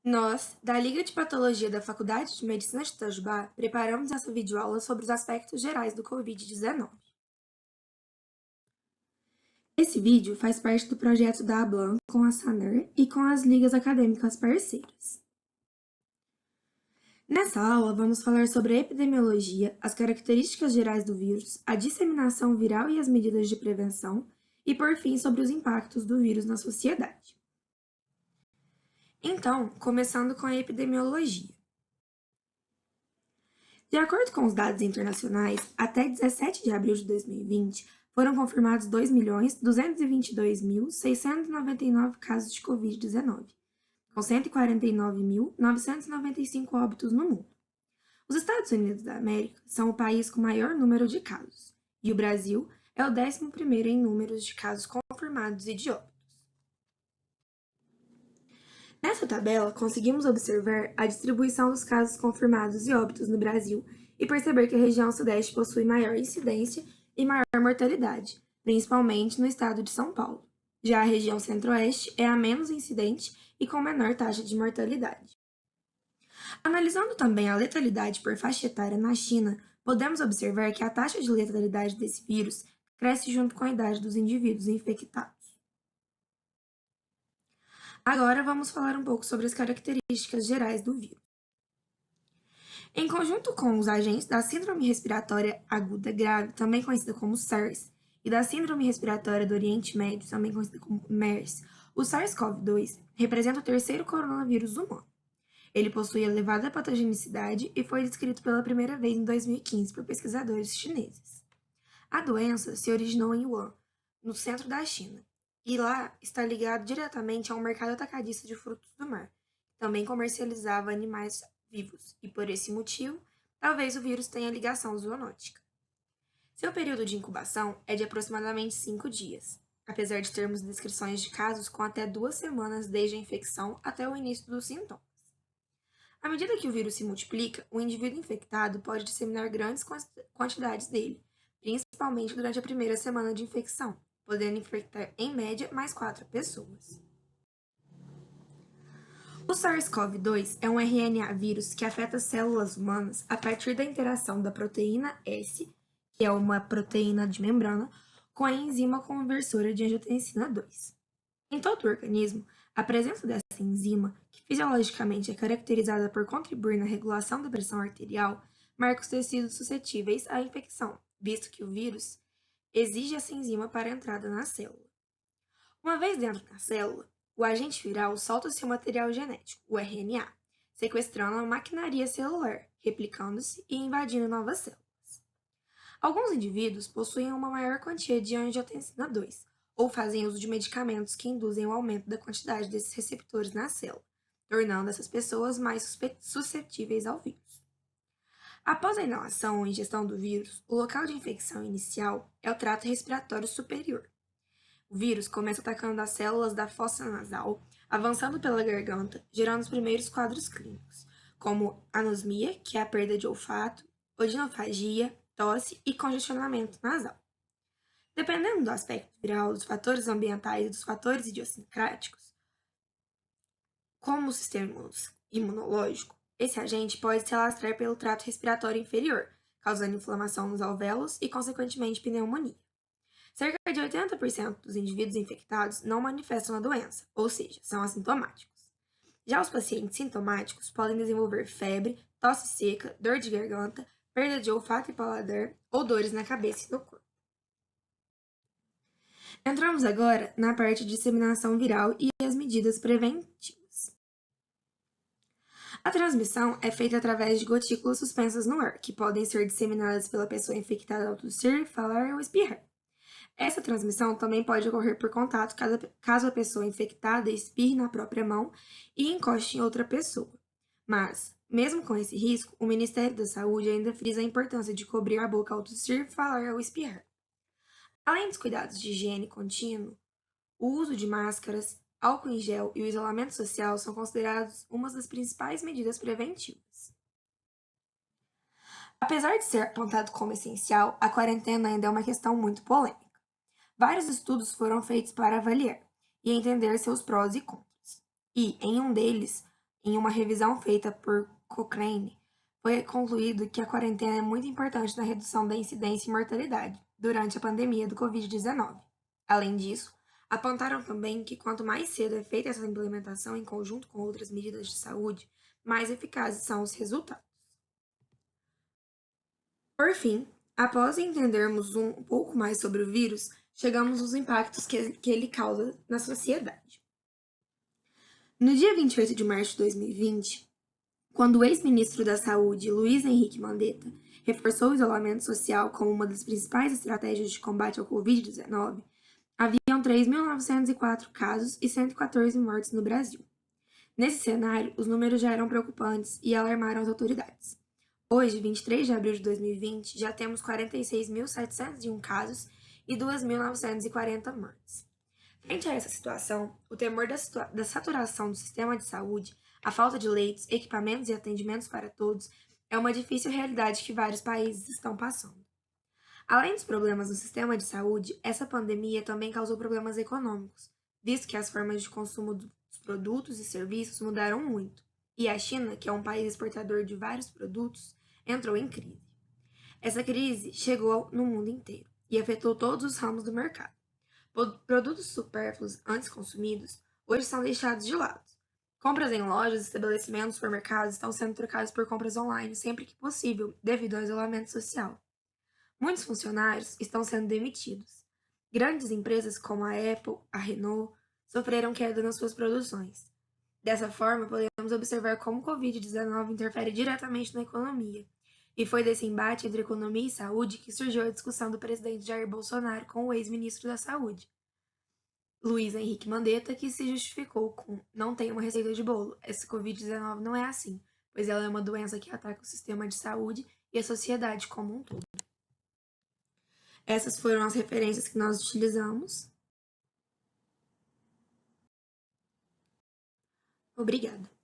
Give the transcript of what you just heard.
Nós, da Liga de Patologia da Faculdade de Medicina de Itajubá, preparamos essa videoaula sobre os aspectos gerais do Covid-19. Esse vídeo faz parte do projeto da ABLAN com a SANER e com as ligas acadêmicas parceiras. Nessa aula, vamos falar sobre a epidemiologia, as características gerais do vírus, a disseminação viral e as medidas de prevenção, e, por fim, sobre os impactos do vírus na sociedade. Então, começando com a epidemiologia. De acordo com os dados internacionais, até 17 de abril de 2020, foram confirmados 2.222.699 casos de Covid-19, com 149.995 óbitos no mundo. Os Estados Unidos da América são o país com maior número de casos, e o Brasil é o 11º em números de casos confirmados e de óbitos. Nessa tabela, conseguimos observar a distribuição dos casos confirmados e óbitos no Brasil e perceber que a região sudeste possui maior incidência e maior mortalidade, principalmente no estado de São Paulo. Já a região centro-oeste é a menos incidente e com menor taxa de mortalidade. Analisando também a letalidade por faixa etária na China, podemos observar que a taxa de letalidade desse vírus cresce junto com a idade dos indivíduos infectados. Agora vamos falar um pouco sobre as características gerais do vírus. Em conjunto com os agentes da Síndrome Respiratória Aguda Grave, também conhecida como SARS, e da Síndrome Respiratória do Oriente Médio, também conhecida como MERS, o SARS-CoV-2 representa o terceiro coronavírus humano. Ele possui elevada patogenicidade e foi descrito pela primeira vez em 2015 por pesquisadores chineses. A doença se originou em Wuhan, no centro da China, e lá está ligado diretamente a um mercado atacadista de frutos do mar, que também comercializava animais vivos, e por esse motivo, talvez o vírus tenha ligação zoonótica. Seu período de incubação é de aproximadamente 5 dias, apesar de termos descrições de casos com até 2 semanas desde a infecção até o início dos sintomas. À medida que o vírus se multiplica, o indivíduo infectado pode disseminar grandes quantidades dele, principalmente durante a primeira semana de infecção, podendo infectar, em média, mais 4 pessoas. O SARS-CoV-2 é um RNA vírus que afeta células humanas a partir da interação da proteína S, que é uma proteína de membrana, com a enzima conversora de angiotensina 2. Em todo o organismo, a presença dessa enzima, que fisiologicamente é caracterizada por contribuir na regulação da pressão arterial, marca os tecidos suscetíveis à infecção, visto que o vírus exige essa enzima para a entrada na célula. Uma vez dentro da célula, o agente viral solta seu material genético, o RNA, sequestrando a maquinaria celular, replicando-se e invadindo novas células. Alguns indivíduos possuem uma maior quantia de angiotensina 2, ou fazem uso de medicamentos que induzem o aumento da quantidade desses receptores na célula, tornando essas pessoas mais suscetíveis ao vírus. Após a inalação ou ingestão do vírus, o local de infecção inicial é o trato respiratório superior. O vírus começa atacando as células da fossa nasal, avançando pela garganta, gerando os primeiros quadros clínicos, como anosmia, que é a perda de olfato, odinofagia, tosse e congestionamento nasal. Dependendo do aspecto viral, dos fatores ambientais e dos fatores idiosincráticos, como o sistema imunológico, esse agente pode se alastrar pelo trato respiratório inferior, causando inflamação nos alvéolos e, consequentemente, pneumonia. Cerca de 80% dos indivíduos infectados não manifestam a doença, ou seja, são assintomáticos. Já os pacientes sintomáticos podem desenvolver febre, tosse seca, dor de garganta, perda de olfato e paladar ou dores na cabeça e no corpo. Entramos agora na parte de disseminação viral e as medidas preventivas. A transmissão é feita através de gotículas suspensas no ar, que podem ser disseminadas pela pessoa infectada ao tossir, falar ou espirrar. Essa transmissão também pode ocorrer por contato caso a pessoa infectada espirre na própria mão e encoste em outra pessoa. Mas, mesmo com esse risco, o Ministério da Saúde ainda frisa a importância de cobrir a boca ao tossir, falar ou espirrar. Além dos cuidados de higiene contínuo, o uso de máscaras, álcool em gel e o isolamento social são considerados uma das principais medidas preventivas. Apesar de ser apontado como essencial, a quarentena ainda é uma questão muito polêmica. Vários estudos foram feitos para avaliar e entender seus prós e contras. E, em um deles, Em uma revisão feita por Cochrane, foi concluído que a quarentena é muito importante na redução da incidência e mortalidade durante a pandemia do Covid-19. Além disso, apontaram também que quanto mais cedo é feita essa implementação em conjunto com outras medidas de saúde, mais eficazes são os resultados. Por fim, após entendermos um pouco mais sobre o vírus, chegamos aos impactos que ele causa na sociedade. No dia 28 de março de 2020, quando o ex-ministro da Saúde, Luiz Henrique Mandetta, reforçou o isolamento social como uma das principais estratégias de combate ao Covid-19, haviam 3.904 casos e 114 mortes no Brasil. Nesse cenário, os números já eram preocupantes e alarmaram as autoridades. Hoje, 23 de abril de 2020, já temos 46.701 casos e 2.940 mortes. Frente a essa situação, o temor da saturação do sistema de saúde, a falta de leitos, equipamentos e atendimentos para todos é uma difícil realidade que vários países estão passando. Além dos problemas no sistema de saúde, essa pandemia também causou problemas econômicos, visto que as formas de consumo dos produtos e serviços mudaram muito, e a China, que é um país exportador de vários produtos, entrou em crise. Essa crise chegou no mundo inteiro e afetou todos os ramos do mercado. Produtos supérfluos antes consumidos hoje são deixados de lado. Compras em lojas, estabelecimentos, supermercados estão sendo trocadas por compras online sempre que possível, devido ao isolamento social. Muitos funcionários estão sendo demitidos. Grandes empresas como a Apple, a Renault, sofreram queda nas suas produções. Dessa forma, podemos observar como o Covid-19 interfere diretamente na economia. E foi desse embate entre economia e saúde que surgiu a discussão do presidente Jair Bolsonaro com o ex-ministro da Saúde, Luiz Henrique Mandetta, que se justificou com "não tem uma receita de bolo, essa Covid-19 não é assim, pois ela é uma doença que ataca o sistema de saúde e a sociedade como um todo". Essas foram as referências que nós utilizamos. Obrigada.